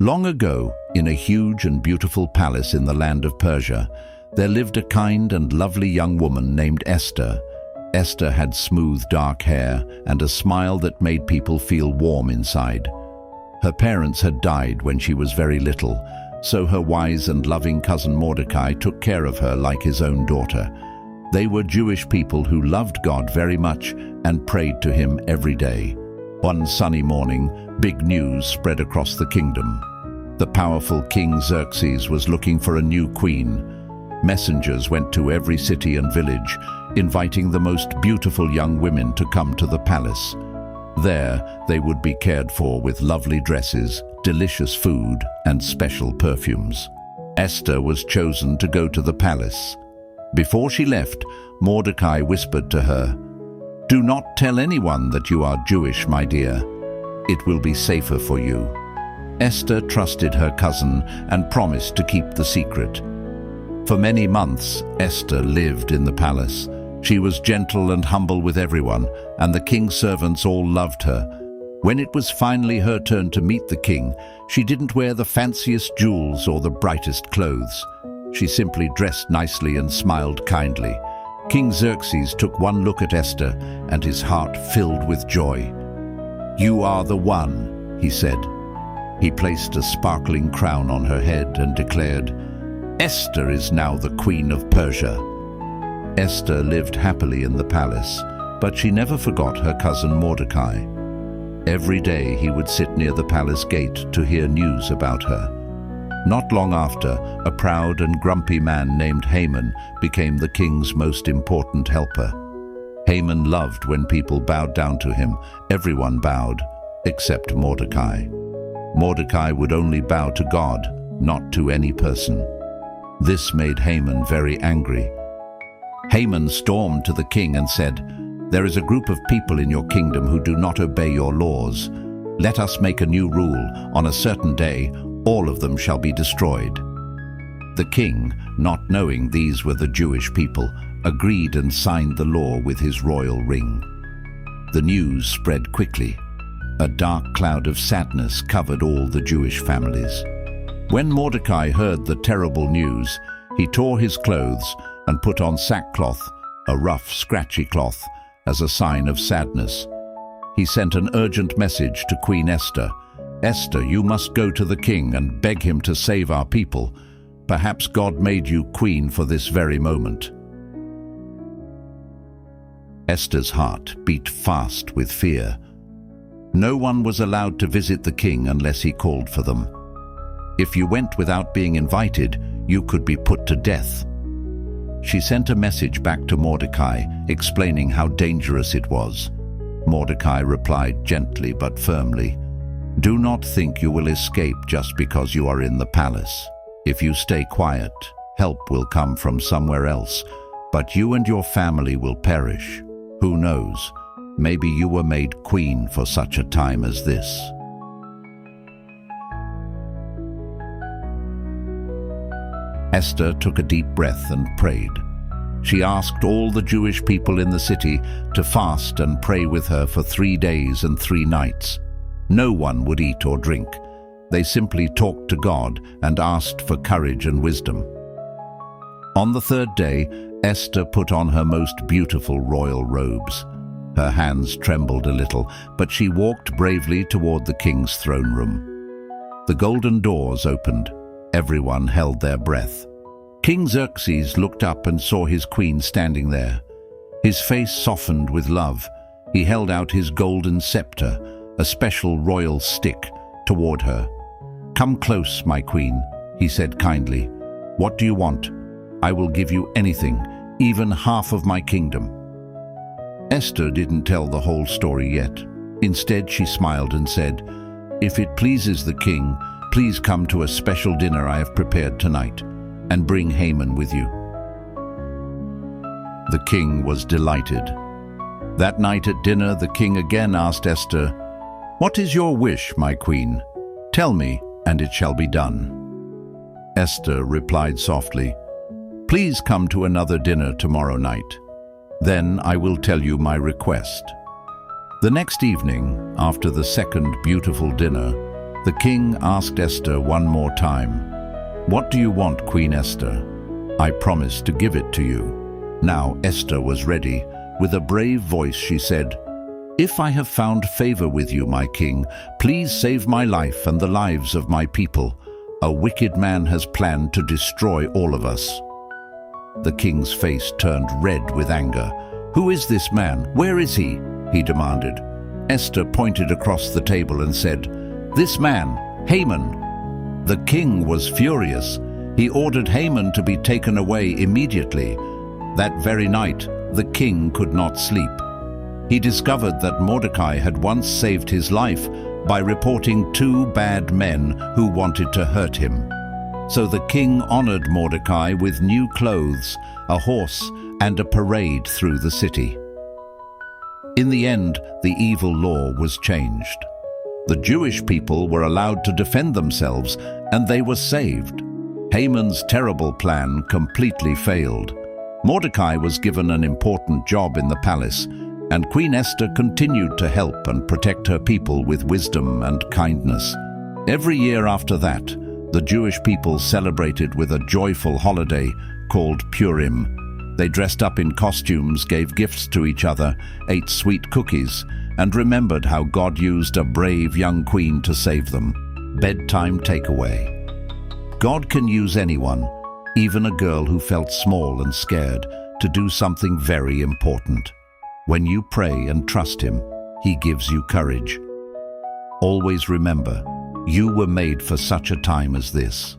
Long ago, in a huge and beautiful palace in the land of Persia, there lived a kind and lovely young woman named Esther. Esther had smooth, dark hair and a smile that made people feel warm inside. Her parents had died when she was very little, so her wise and loving cousin Mordecai took care of her like his own daughter. They were Jewish people who loved God very much and prayed to him every day. One sunny morning, big news spread across the kingdom. The powerful King Xerxes was looking for a new queen. Messengers went to every city and village, inviting the most beautiful young women to come to the palace. There, they would be cared for with lovely dresses, delicious food, and special perfumes. Esther was chosen to go to the palace. Before she left, Mordecai whispered to her, "Do not tell anyone that you are Jewish, my dear. It will be safer for you." Esther trusted her cousin and promised to keep the secret. For many months, Esther lived in the palace. She was gentle and humble with everyone, and the king's servants all loved her. When it was finally her turn to meet the king, she didn't wear the fanciest jewels or the brightest clothes. She simply dressed nicely and smiled kindly. King Xerxes took one look at Esther, and his heart filled with joy. "You are the one," he said. He placed a sparkling crown on her head and declared, "Esther is now the Queen of Persia." Esther lived happily in the palace, but she never forgot her cousin Mordecai. Every day he would sit near the palace gate to hear news about her. Not long after, a proud and grumpy man named Haman became the king's most important helper. Haman loved when people bowed down to him. Everyone bowed, except Mordecai. Mordecai would only bow to God, not to any person. This made Haman very angry. Haman stormed to the king and said, "There is a group of people in your kingdom who do not obey your laws. Let us make a new rule. On a certain day, all of them shall be destroyed." The king, not knowing these were the Jewish people, agreed and signed the law with his royal ring. The news spread quickly. A dark cloud of sadness covered all the Jewish families. When Mordecai heard the terrible news, he tore his clothes and put on sackcloth, a rough, scratchy cloth, as a sign of sadness. He sent an urgent message to Queen Esther. "Esther, you must go to the king and beg him to save our people. Perhaps God made you queen for this very moment." Esther's heart beat fast with fear. No one was allowed to visit the king unless he called for them. If you went without being invited, you could be put to death. She sent a message back to Mordecai, explaining how dangerous it was. Mordecai replied gently but firmly, "Do not think you will escape just because you are in the palace. If you stay quiet, help will come from somewhere else, but you and your family will perish. Who knows? Maybe you were made queen for such a time as this." Esther took a deep breath and prayed. She asked all the Jewish people in the city to fast and pray with her for 3 days and 3 nights. No one would eat or drink. They simply talked to God and asked for courage and wisdom. On the 3rd day, Esther put on her most beautiful royal robes. Her hands trembled a little, but she walked bravely toward the king's throne room. The golden doors opened. Everyone held their breath. King Xerxes looked up and saw his queen standing there. His face softened with love. He held out his golden scepter, a special royal stick, toward her. "Come close, my queen," he said kindly. "What do you want? I will give you anything, even half of my kingdom." Esther didn't tell the whole story yet. Instead, she smiled and said, "If it pleases the king, please come to a special dinner I have prepared tonight, and bring Haman with you." The king was delighted. That night at dinner, the king again asked Esther, "What is your wish, my queen? Tell me, and it shall be done." Esther replied softly, "Please come to another dinner tomorrow night. Then I will tell you my request." The next evening, after the second beautiful dinner, The king asked Esther one more time, "What do you want, Queen Esther? I promise to give it to you." Now Esther was ready. With a brave voice she said, "If I have found favor with you, my king, please save my life and the lives of my people. A wicked man has planned to destroy all of us." The king's face turned red with anger. "Who is this man? Where is he?" he demanded. Esther pointed across the table and said, "This man, Haman." The king was furious. He ordered Haman to be taken away immediately. That very night, the king could not sleep. He discovered that Mordecai had once saved his life by reporting 2 bad men who wanted to hurt him. So the king honored Mordecai with new clothes, a horse, and a parade through the city. In the end, the evil law was changed. The Jewish people were allowed to defend themselves, and they were saved. Haman's terrible plan completely failed. Mordecai was given an important job in the palace, and Queen Esther continued to help and protect her people with wisdom and kindness. Every year after that, the Jewish people celebrated with a joyful holiday called Purim. They dressed up in costumes, gave gifts to each other, ate sweet cookies, and remembered how God used a brave young queen to save them. Bedtime takeaway. God can use anyone, even a girl who felt small and scared, to do something very important. When you pray and trust Him, He gives you courage. Always remember, you were made for such a time as this.